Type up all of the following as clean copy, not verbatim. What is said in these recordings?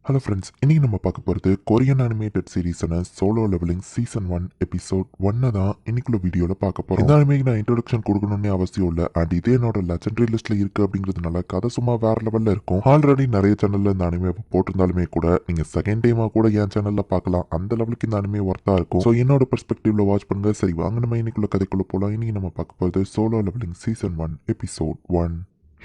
Hello friends, இன்னைக்கு நம்ம பார்க்க போகிறது கொரியன் அனிமேட்டட் சீரீஸான சோலோ லெவலிங் சீசன் 1 எபிசோட் 1 தான் இன்னைக்குள்ள வீடியோவில் பார்க்க போகிறோம். இந்த அனிமேக்கு நான் இன்ட்ரோடக்ஷன் கொடுக்கணும்னு அவசியம் இல்லை. அண்ட் இதே என்னோட லெஜெண்டரி லிஸ்ட்ல இருக்கு அப்படிங்கிறதுனால கதை சும்மா வேற லெவலில் இருக்கும். ஆல்ரெடி நிறைய சேனல்ல இந்த அனிமே போட்டிருந்தாலுமே கூட நீங்க செகண்ட் டைமா கூட என் சேனல்ல பார்க்கலாம். அந்த லெவலுக்கு இந்த அனிமே ஒர்த்தா இருக்கும். ஸோ என்னோட பெர்ஸ்பெக்டிவ்ல வாட்ச் பண்ணுங்க. சரி வாங்க நம்ம இன்னைக்குள்ள கதைக்குள்ள போகலாம். இன்னைக்கு நம்ம பார்க்க போகிறது சோலோ லெவலிங் சீசன் 1 எபிசோட் 1.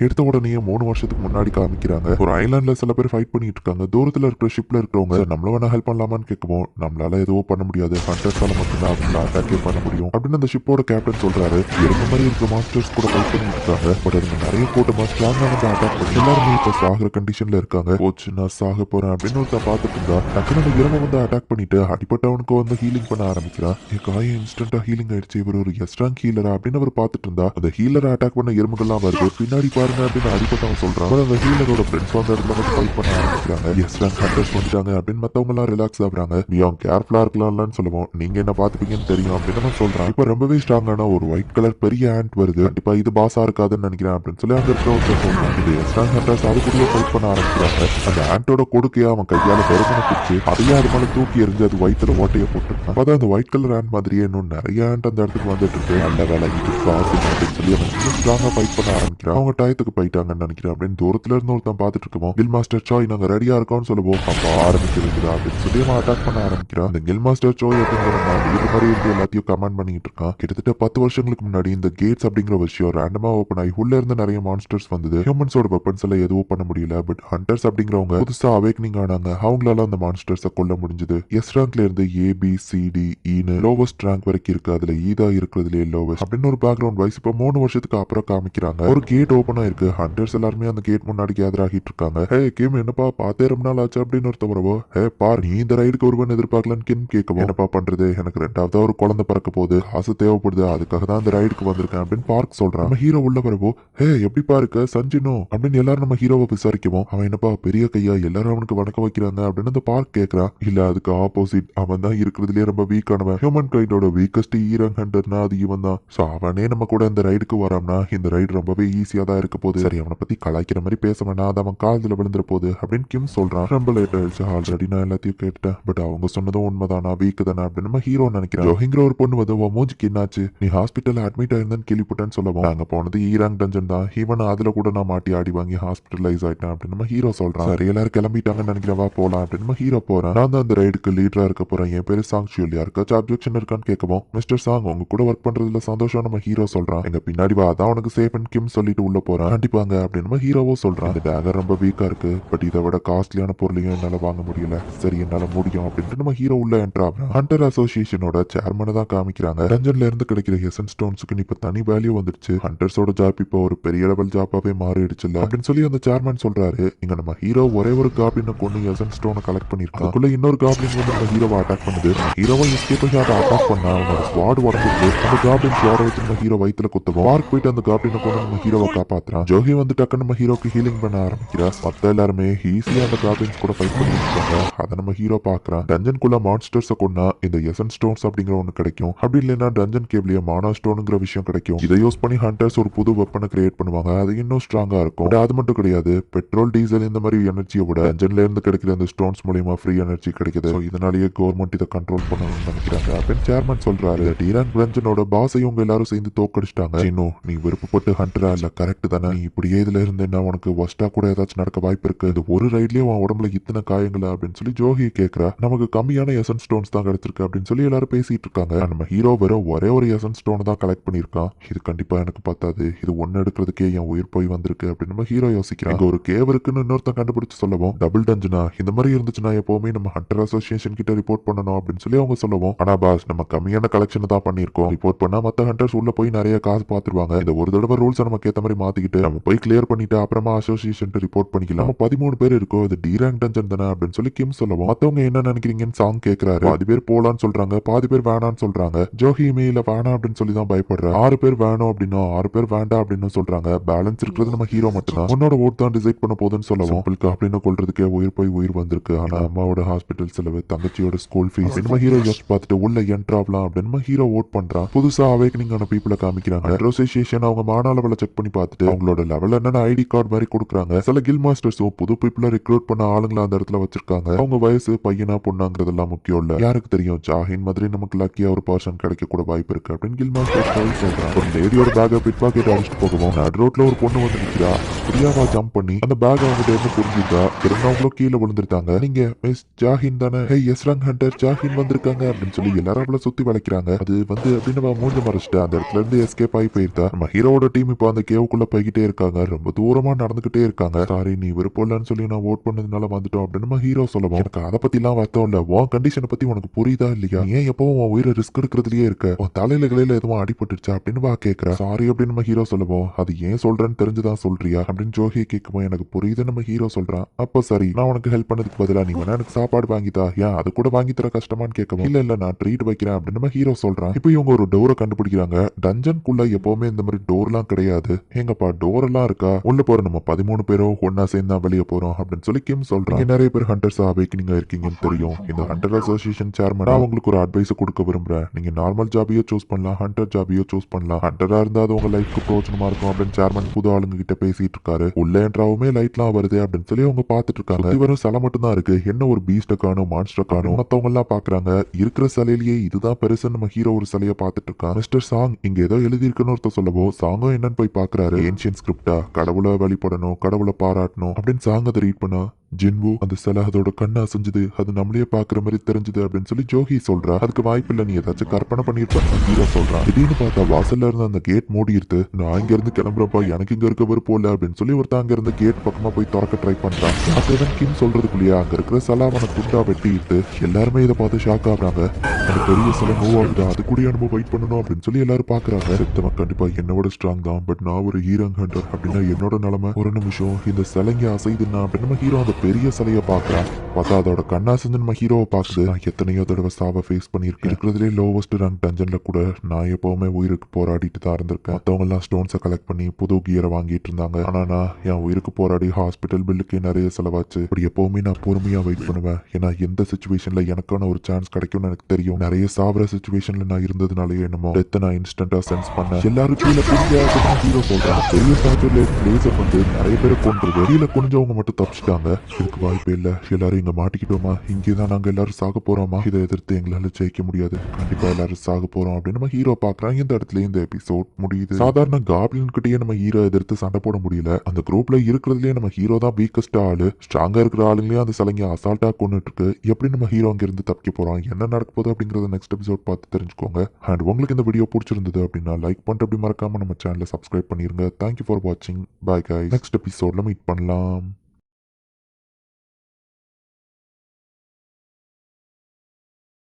எடுத்த உடனே 3 வருஷத்துக்கு முன்னாடி காமிக்கிறாங்க. ஒரு ஐலாண்ட்ல சில பேர் ஃபைட் பண்ணிட்டு இருக்காங்க. தூரத்துல இருக்கிற ஷிப்ல இருக்கிறவங்க நம்மள வேணா ஹெல்ப் பண்ணலாமான்னு கேட்கவும் நம்மளால எதுவும் பண்ண முடியாது, ஹண்டர்ஸால மட்டும்தான் அவங்கள அட்டாக்கே பண்ண முடியும் அப்படின்னு அந்த ஷிப்போட கேப்டன் சொல்றாரு. எருமை மாதிரி இருக்கிற மாஸ்டர்ஸ் கூட ஃபைட் பண்ணிட்டு இருக்காங்க. பட் அதுங்க நிறைய கூட்டமா ஸ்ட்ராங்கா வந்து அட்டாக் பண்ணி எல்லாருமே இப்ப சாகுற கண்டிஷன்ல இருக்காங்க. போச்சு நான் சாக போறேன் அப்படின்னு ஒருத்தன் பார்த்துட்டு இருந்தா டக்குனு அந்த எருமை வந்து அட்டாக் பண்ணிட்டு அடிப்பட்டவனுக்கு வந்து ஹீலிங் பண்ண ஆரம்பிக்கிறான். என் காயம் இன்ஸ்டன்டா ஹீலிங் ஆயிடுச்சு. இவர் ஒரு எஸ்ட்ராங் ஹீலரா அப்படின்னு அவர் பார்த்துட்டு இருந்தா அந்த ஹீலரை அட்டாக் பண்ண எறும்புகள்லாம் வருது. பின்னாடி அப்படின்னு அடிப்பட்டவங்க சொல்றாங்க. அந்த ஹீலரோட ஃப்ரெண்ட்ஸ் அந்த இடத்துல வந்து ஃபைட் பண்ண ஆரம்பிக்கிறாங்க. எஸ்ட்ராங் ஹண்டர்ஸ் வந்துட்டாங்க அப்படின்னு மத்தவங்க எல்லாம் ரிலாக்ஸ் ஆகுறாங்க. நீ அவங்க கேர்ஃபுல்லா இருக்கலாம்னு சொல்லுவோம். நீங்க என்ன பாத்துப்பீங்கன்னு தெரியும் அப்படின்னு நம்ம சொல்றான். இப்ப ரொம்பவே ஸ்ட்ராங்கான ஒரு ஒயிட் கலர் பெரிய ஆண்ட் வருது. கண்டிப்பா இது பாஸா இருக்காதுன்னு நினைக்கிறேன் அப்படின்னு சொல்லி அங்க இருக்கிற ஒருத்தர் சொல்றான். இது எஸ்ட்ராங் ஹண்டர்ஸ் அதுக்குள்ளே ஃபைட் பண்ண ஆரம்பிக்கிறாங்க. அந்த ஆண்டோட கொடுக்கையா அவன் கையால வெறுமனை பிடிச்சு அதையே அது மேல தூக்கி எரிஞ்சு அது வயிற்றுல ஓட்டையை போட்டுருக்கான். அப்பதான் அந்த ஒயிட் கலர் ஆண்ட் மாதிரியே இன்னும் நிறைய ஆண்ட் அந்த இடத்துக்கு வந்துட்டு இருக்கு. நல்ல வேலை இது பாஸ் அப்படின்னு சொல்லி அவன் இன்னும் ஸ்ட்ராங்கா ஃபைட் பண்ண ஆரம்பிக்கிறான். அவங்க டயத்துக்கு போயிட்டாங்கன்னு நினைக்கிறேன் அப்படின்னு தூரத்துல இருந்து ஒருத்தன் பார்த்துட்டு இருக்கோம். கில் மாஸ்டர் சாய் நாங்க ரெடியா இருக்கோம்னு சொல்லுவோம். அப்ப ஆரம்பிச்சிருக்குதா அப்படின்னு சொல்லி அவன் அட்டாக் பண்ண ஆரம்பிக்கிறான். அந்த கில் மாஸ்டர் சாய் அப்படிங்கிற இது மாதிரி இருந்து எல்லாத்தையும் கமெண்ட் பண்ணிட்டு இருக்கான். கிட்டத்தட்ட 10 வருஷங்களுக்கு முன்னாடி இந்த கேட்ஸ் அப்படிங்கிற விஷயம் ரேண்டமா ஓப்பன் ஆகி உள்ள இருந்து நிறைய மான்ஸ்டர்ஸ் வந்தது. ஹியூமன்ஸோட வெப்பன்ஸ் எல்லாம் எதுவும் பண்ண முடியல. பட் ஹண்டர்ஸ் அப்படிங்கிறவங்க புதுசா அவேக்னிங் ஆனாங்க. அவங்களால அந்த மான்ஸ்டர்ஸை கொல்ல முடிஞ்சது. எஸ் ரேங்க்ல இருந்து ABCDEன்னு லோவஸ்ட் ரேங்க் வரைக்கும் இருக்கு. அதுல ஈதா இருக்கிறதுலே லோவஸ்ட் அப்படின்னு ஒரு பேக்ரவுண்ட் வைஸ் இப்ப 3 வருஷத்துக்கு அப்புறம் காமிக்கிறாங்க. ஒரு கேட் ஓப்பன் ஆயிருக்கு. ஹண்டர்ஸ் எல்லாருமே அந்த கேட் முன்னாடி கேதர் ஆகிட்டு இருக்காங்க. ஹே கிம் என்னப்பா பார்த்தே ரொம்ப நாள் ஆச்சு அப்படின்னு ஒருத்த வரவோ, ஹே பார் நீ இந்த ரைடுக்கு ஒருவன் எதிர்பார்க்கலன்னு கிம் கேட்கவும், என்னப்பா பண்றது, எனக்கு 2வது ஒரு குழந்தை பிறக்க போகுது, காசு தேவைப்படுது, அதுக்காக தான் இந்த ரைடுக்கு வந்திருக்கேன் அப்படின்னு பார்க் சொல்றான். நம்ம ஹீரோ உள்ள வரவோ, ஹே எப்படி பாருக்க சஞ்சினோ அப்படின்னு எல்லாரும் நம்ம ஹீரோவை விசாரிக்கவும், அவன் என்னப்பா பெரிய கையா எல்லாரும் அவனுக்கு வணக்கம் வைக்கிறாங்க அப்படின்னு அந்த பார்க் கேட்கறான். இல்ல அதுக்கு ஆப்போசிட், அவன் தான் இருக்கிறதுலயே ரொம்ப வீக்கானவன். ஹியூமன் கைண்டோட வீக்கஸ்ட் ஈரங் ஹண்டர்னா அது இவன் தான். சோ அவனே நம்ம கூட இந்த ரைடுக்கு வராம்னா இந்த ரைடு ரொம்பவே ஈஸியா தான் இருக்க போகுது. சரி அவனை பத்தி கலாய்க்கிற மாதிரி பேச வேணாம், அது அவன் காதுல விழுந்துற போகுது அப்படின்னு கிம் சொல்றான். ரொம்ப லேட் ஆயிடுச்சு, ஆல்ரெடி நான் எல்லாத்தையும் கேட்டேன். பட் அவங்க சொன்னதும் உண்மைதானா, வீக் தானே அப்படின்னு நம்ம ஹீரோ நினைக்கிறேன். ஜோஹிங்கிற ஒரு பொண்ணு வந்து மூஞ்சிக்கு என்னாச்சு, நீ ஹாஸ்பிட்டல் அட்மிட் ஆயிருந்தேன்னு கேள்விப்பட்டேன்னு சொல்லவும், நாங்க போனது ஈராங் டஞ்சன் தான், ஈவன் அதுல கூட நான் மாட்டி ஆடி வாங்கி ஹாஸ்பிட்டலைஸ் ஆயிட்டேன் அப்படின்னு நம்ம ஹீரோ சொல்றான். சரி எல்லாரும் கிளம்பிட்டாங்கன்னு நினைக்கிறவா போலாம் அப்படின்னு நம்ம ஹீரோ போறேன். நான் தான் அந்த ரைடுக்கு லீடரா இருக்க போறேன். என் பேரு சாங் ஷியோல், யாருக்காச்சும் அப்ஜெக்ஷன் இருக்கான்னு கேட்கவும், மிஸ்டர் சாங் உங்க கூட ஒர்க் பண்றதுல சந்தோஷம் நம்ம ஹீரோ சொல்றான். எங்க பின்னாடி வா, அதான் உனக்கு சேஃப் அண்ட் கிம் சொல்லிட்டு உள்ள போறான். கண்டிப்பாங்க அப்படின்னு நம்ம ஹீரோவோ சொல்றான். இந்த டேகர் ரொம்ப வீக்கா இருக்கு, பட் இதை விட காஸ்ட்லியான பொருளையும் என்னால வாங்க முடியல. சரி என்னால முடியும் அப்படின்ட்டு நம்ம ஹீரோ உள்ள என்ட்ரு ஆகுறான். ஹண்டர் அசோசியேஷனோட சேர்மனை தான் காமிக்கிறாங்க. டஞ்சன்ல இருந்து கிடைக்கிற எசன் ஸ்டோன்ஸுக்கு இப்ப தனி வேல்யூ வந்துருச்சு. ஹண்டர்ஸோட ஜாப் இப்போ ஒரு பெரிய லெவல் ஜாப்பாவே மாறிடுச்சுல்ல அப்படின்னு சொல்லி அந்த சேர்மன் சொல்றாரு. இங்க நம்ம ஹீரோ ஒரே ஒரு காப்ளினை கொண்டு எசன் ஸ்டோனை கலெக்ட் பண்ணிருக்கான். அதுக்குள்ள இன்னொரு காப்ளின் வந்து நம்ம ஹீரோவை அட்டாக் பண்ணுது. ஹீரோவை எஸ்கேப் ஆகி அதை அட்டாக் பண்ணா அவனோட ஸ்வாட் உடஞ்சிருக்கு. அந்த காப்ளின் ஸ்வாட வச்சு நம்ம ஹீரோ வயித்துல குத்துவோம். பார்க் போயிட்டு அந்த காப்ளினை கொண்டு நம்ம ஹீரோவை காப்பாத்துறான். ஜோஹி வந்து டக்கு நம்ம ஹீரோக்கு ஹீலிங் பண்ண ஆரம்பிக்கிறா. மத்த எல்லாருமே ஈஸியா அந்த காப்ளின்ஸ் கூட ஃபைட் பண்ணிட்டு இருக்காங்க. அதை நம்ம ஹீரோ பாக்குறான். டஞ்சன்குள்ள மான்ஸ்டர்ஸை கொண்டா இந்த எசன் ஸ்டோன்ஸ் அப்படிங்கிற ஒண்ணு கிடைக்கும். அப்படி இல்லைன்னா டஞ்சன் கேப்லயே மானா ஸ்டோனுங்கிற விஷயம் கிடைக்கும். இதை யூஸ் பண்ணி ஹண்டர்ஸ் ஒரு புது வெப்பனை கிரியேட் பண்ணுவாங்க. அது இன்னும் ஸ்ட்ராங்கா இருக்கும். அது மட்டும் கிடையாது, பெட்ரோல் டீசல் இந்த மாதிரி எனர்ஜியை விட டஞ்சன்ல இருந்து கிடைக்கிற அந்த ஸ்டோன்ஸ் மூலியமா ஃப்ரீ எனர்ஜி கிடைக்குது. இதனாலேயே கவர்மெண்ட் இதை கண்ட்ரோல் பண்ணணும்னு நினைக்கிறாங்க அப்படின்னு சேர்மன் சொல்றாரு. டீரான் டஞ்சனோட பாஸை இவங்க எல்லாரும் சேர்ந்து தோக்கடிச்சிட்டாங்க. நீ விருப்பப்பட்டு ஹண்டரா இல்ல, கரெக்ட் தானே, நீ இப்படியே இதுல இருந்தேன்னா உனக்கு வஸ்டா கூட ஏதாச்சும் நடக்க வாய்ப்பு இருக்கு. இது ஒரு ரைட்லயே உன் உடம்புல இத்தனை காயங்களா அப்படின்னு சொல்லி ஜோஹி கேட்கறா. நமக்கு கம்மியான எசன் ஸ்டோன்ஸ் தான் கிடைச்சிருக்கு அப்படின்னு சொல்லி எல்லாரும் பேசிட்டு இருக்காங்க. நம்ம ஹீரோ வெறும் ஒரே ஒரு எசன் ஸ்டோன் தான் கலெக்ட் பண்ணிருக்கான். இது கண்டிப்பா எனக்கு பத்தாது, இது ஒன்னு எடுக்கிறதுக்கே என் உயிர் போய் வந்திருக்கு அப்படின்னு நம்ம ஹீரோ யோசிக்கிறாங்க. ஒரு கேவ் இருக்குன்னு இன்னொருத்தன் கண்டுபிடிச்சு சொல்லவும், டபுள் டஞ்சனா இந்த மாதிரி இருந்துச்சுன்னா எப்பவுமே நம்ம ஹண்டர் அசோசியேஷன் கிட்ட ரிப்போர்ட் பண்ணணும் அப்படின்னு சொல்லி அவங்க சொல்லவும், ஆனா பாஸ் நம்ம கம்மியான கலெக்ஷன் தான் பண்ணிருக்கோம், ரிப்போர்ட் பண்ணா மத்த ஹண்டர்ஸ் உள்ள போய் நிறைய காசு பாத்துருவாங்க. இந்த ஒரு தடவை ரூல்ஸ் நமக்கு ஏத்த மாதிரி மாத்திக்கிட்டு நம்ம போய் கிளியர் பண்ணிட்டு அப்புறமா அசோசியேஷன் ரிப்போர்ட் பண்ணிக்கலாம். நம்ம 13 பேர் இருக்கோம், இது டிராங்க் டஞ்சன் தானே அப்படின்னு சொல்லி கிம் சொல்லவும், மத்தவங்க என்ன நினைக்கிறீங்கன்னு சாங் கேட்கிறாரு. பாதி பேர் போலான்னு சொல்றாங்க, பாதி பேர் வேணான்னு சொல்றாங்க. ஜோஹி மேல வேணாம் அப்படின்னு சொல்லி தான் பயப்படுற. 6 பேர் வேணும் அப்படின்னா 6 பேர் வேண்டாம் அப்படின்னு சொல்றாங்க. பேலன்ஸ் இருக்கிறது நம்ம ஹீரோ மட்டும் தான். உன்னோட ஓட் தான் டிசைட் பண்ண போதுன்னு சொல்லவும், அப்படின்னு கொள்றதுக்கே உயிர் போய் உயிர் வந்திருக்கு. ஆனா அம்மாவோட ஹாஸ்பிட்டல் செலவு, தங்கச்சியோட ஸ்கூல் ஃபீஸ், நம்ம ஹீரோ யோசிச்சு பார்த்துட்டு உள்ள என்ட்ராவலாம் அப்படின்னு நம்ம ஹீரோ ஓட் பண்றான். புதுசா அவேக்கனிங் ஆன பீப்புளை காமிக்கிறாங்க. அசோசியேஷன் அவங்க மானா லெவல செக் பண்ணி பார்த்துட்டு அவங்களோட லெவல் என்னன்னு ஐடி கார்டு மாதிரி கொடுக்குறாங்க. சில கில் மாஸ்டர்ஸும் புது பீப்புளை ரெக்ரூட் பண்ண ஆளுங்களை அந்த இடத்துல வச்சிருக்காங்க. அவங்க வயசு பையனா பொண்ணாங்கிறதெல்லாம் முக்கியம் இல்ல. யாருக்கு தெரியும், ஜாஹின் மாதிரி நமக்கு லக்கியா ஒரு பர்சன் கிடைக்க கூட வாய்ப்பு இருக்கு அப்படின்னு கில் மாஸ்டர் சொல்றான். ஒரு லேடியோட பேக்கை பிட் பாக்கெட் அடிச்சுட்டு போகவும் நடு ரோட்ல ஒரு பொண்ணு வந்து நிக்கிறா. பிரியாவா ஜம்ப் பண்ணி அந்த பேக் அவங்க இருந்து புரிஞ்சுக்கா. இருந்தவங்களும் கீழே விழுந்துருந்தாங்க. நீங்க மிஸ் ஜாஹின் தானே? ஹே எஸ் ரங் ஹண்டர், ஜாஹின் வந்திருக்காங்க அப்படின்னு சொல்லி எல்லாரும் அவளை சுத்தி வளைக்கிறாங்க. அது வந்து அப்படின்னு மூஞ்ச மறைச்சிட்டு அந்த இடத்துல இருந்து எஸ்கேப் ஆகி போயிருந்தா. நம்ம ஹீரோட டீம் இப்போ அந்த கேவுக்குள்ள போய்கிட்டே இருக்காங்க. ரொம்ப தூரமா நடந்துகிட்டே இருக்காங்க. சாரி, நீ விருப்பம்லன்னு சொல்லி நான் ஓட் பண்ணதுனால வந்துட்டோம் அப்படின்னு நம்ம ஹீரோ சொல்லவும், எனக்கு அதை பத்தி எல்லாம் வருத்தம் இல்ல. உன் கண்டிஷனை பத்தி உனக்கு புரியுதா இல்லையா? ஏன் எப்பவும் உன் உயிரை ரிஸ்க் எடுக்கிறதுலயே இருக்க? உன் தலையில கிளையில எதுவும் அடிபட்டுருச்சா அப்படின்னு வா கேட்கிறா. சாரி அப்படின்னு நம்ம ஹீரோ சொல்லவும், அது ஏன் சொல்றேன்னு தெரிஞ்சுதான் சொல்றியா அப்படின்னு ஜோஹியை கேட்கவும், எனக்கு புரியுது நம்ம ஹீரோ சொல்றான். அப்போ சரி, நான் உனக்கு ஹெல்ப் பண்ணதுக்கு பதிலா நீ வேணா எனக்கு சாப்பாடு வாங்கிதா? ஏன் அது கூட வாங்கி தர கஷ்டமான்னு கேட்கவும், இல்ல நான் ட்ரீட் வைக்கிறேன் அப்படின்னு நம்ம ஹீரோ சொல்றான். இப்போ இவங்க ஒரு டோரை கண்டுபிடிக்கிறாங்க. டஞ்சனுக்குள்ள எப்பவுமே இந்த மாதிரி டோர்லாம் கிடையாது. எங்கப்பா டோர் எல்லாம் இருக்கா? உள்ள போற நம்ம 13 பேரும் ஒன்னா சேர்ந்து வெளியே போறோம் அப்படின்னு சொல்லி கிம் சொல்றான். இங்க நிறைய பேர் ஹண்டர்ஸ் அவேக்கனிங்கா இருக்கீங்கன்னு தெரியும். இந்த ஹண்டர் அசோசியேஷன் சேர்மன் உங்களுக்கு ஒரு அட்வைஸ் கொடுக்க விரும்புறேன். நீங்க நார்மல் ஜாபியோ சூஸ் பண்ணலாம், ஹண்டர் ஜாபியோ சூஸ் பண்ணலாம். ஹண்டரா இருந்தா அது உங்க லைஃப்க்கு பிரயோஜனமா இருக்கும் அப்படின்னு சேர்மன் புது ஆளுங்க கிட்ட பேசிட்டு இருக்காரு. உள்ள என்றாவுமே லைட்லாம் வருது அப்படின்னு சொல்லி அவங்க பாத்துட்டு இருக்காங்க. இவரும் சிலை மட்டும் தான் இருக்கு. என்ன ஒரு பீஸ்ட காணும், மான்ஸ்டர் காணும். மத்தவங்க எல்லாம் பாக்குறாங்க. இருக்கிற சிலையிலேயே இதுதான் பெருசு. நம்ம ஹீரோ ஒரு சிலையை பார்த்துட்டு இருக்கான். மிஸ்டர் சாங் இங்க ஏதோ எழுதி இருக்குன்னு ஒருத்தர் சொல்லவோ, சாங்கும் என்னன்னு போய் பாக்குறாரு. ஏன்ஷியன் ஸ்கிரிப்டா, கடவுளை வழிபடணும், கடவுளை பாராட்டணும் அப்படின்னு சாங் அதை ரீட் பண்ணா. ஜின்வு அந்த சிலை அதோட கண்ணா செஞ்சது, அது நம்மளே பாக்குற மாதிரி தெரிஞ்சது அப்படின்னு சொல்லி ஜோஹி சொல்றா. அதுக்கு வாய்ப்பு இல்ல, நீ ஏதாச்சும் கற்பனை பண்ணிருப்ப ஹீரோ சொல்றான். திடீர்னு பார்த்தா வாசல்ல இருந்து அந்த கேட் மூடிடுது. நான் இங்க இருந்து கிளம்புறப்பா, எனக்கு இங்க இருக்க விருப்பம் இல்ல அப்படின்னு சொல்லி ஒருத்தன் அங்க இருந்து கேட் பக்கமா போய் திறக்க ட்ரை பண்றான். ஷாக்கேவன் கிம் சொல்றதுக்குள்ளேயே அங்க இருக்கிற சிலை அவனை துண்டா வெட்டிட்டு எல்லாருமே இதை பார்த்து ஷாக் ஆகுறாங்க. அந்த பெரிய சிலை மூவ் ஆகுதா, அது கூட நம்ம வெயிட் பண்ணணும் அப்படின்னு சொல்லி எல்லாரும் பாக்குறாங்க. செத்தவன் கண்டிப்பா என்னோட ஸ்ட்ராங் தான், பட் நான் ஒரு ஹீரங் ஹண்டர் அப்படின்னா என்னோட நிலைமை. ஒரு நிமிஷம், இந்த சிலைங்க அசைதுன்னா அப்படின்னு நம்ம ஹீரோ அந்த பெரிய சிலையை பாக்குறான். பார்த்தா அதோட கண்ணா செஞ்சு நம்ம ஹீரோவை பாக்குது. நான் எத்தனையோ தடவை சாவை ஃபேஸ் பண்ணியிருக்கேன். இருக்கிறதுலே லோவஸ்ட் ரேங்க் டஞ்சன்ல கூட நான் எப்பவுமே உயிருக்கு போராடிட்டு தான் இருந்திருக்கேன். மற்றவங்க எல்லாம் ஸ்டோன்ஸை கலெக்ட் பண்ணி புது கியரை வாங்கிட்டு இருந்தாங்க. ஆனா நான் என் உயிருக்கு போராடி ஹாஸ்பிட்டல் பில்லுக்கு நிறைய செலவாச்சு. அப்படி எப்பவுமே நான் பொறுமையா வெயிட் பண்ணுவேன். ஏன்னா எந்த சுச்சுவேஷன்ல எனக்கான ஒரு சான்ஸ் கிடைக்கும்னு எனக்கு தெரியும். நிறைய சாவர சுச்சுவேஷன்ல நான் இருந்ததுனாலயே என்னமோ டெத்தை நான் இன்ஸ்டன்டா சென்ஸ் பண்ணேன். எல்லாரும் கீழே புரிஞ்சாதான் ஹீரோ சொல்றான். பெரிய சார்ஜர்ல லேசர் வந்து நிறைய பேரை கொன்றது. கீழே குனிஞ்சவங்க மட்டும் தப்பிச்சிட்டாங்க. இதுக்கு வாய்ப்பே இல்ல. எல்லாரும் இங்க மாட்டிக்கிட்டோமா, இங்கேதான் நாங்க எல்லாரும் சாக போறோமா, இதை எதிர்த்து எங்களால ஜெயிக்க முடியாது, கண்டிப்பா எல்லாரும் சாக போறோம் அப்படின்னு நம்ம ஹீரோ பாக்குறான். இந்த இடத்துல இந்த எபிசோட் முடியுது. சாதாரண காப்ளின் கிட்டயே நம்ம ஹீரோ எதிர்த்து சண்டை போட முடியல. அந்த குரூப்ல இருக்கிறதுலயே நம்ம ஹீரோ தான் வீக்கஸ்ட் ஆளு. ஸ்ட்ராங்கா இருக்கிற ஆளுங்களையும் அந்த சிலைங்க அசால்ட்டா கொண்டுட்டு இருக்கு. எப்படி நம்ம ஹீரோ அங்க இருந்து தப்பிக்க போறோம், என்ன நடக்க போகுது அப்படிங்கறத நெக்ஸ்ட் எபிசோட் பார்த்து தெரிஞ்சுக்கோங்க. அண்ட் உங்களுக்கு இந்த வீடியோ பிடிச்சிருந்தது அப்படின்னா லைக் பண்ணிட்டு அப்படி மறக்காம நம்ம சேனலை சப்ஸ்கிரைப் பண்ணிருங்க. தேங்க்யூ ஃபார் வாட்சிங். Bye guys. நெக்ஸ்ட் எபிசோட்ல மீட் பண்ணலாம்.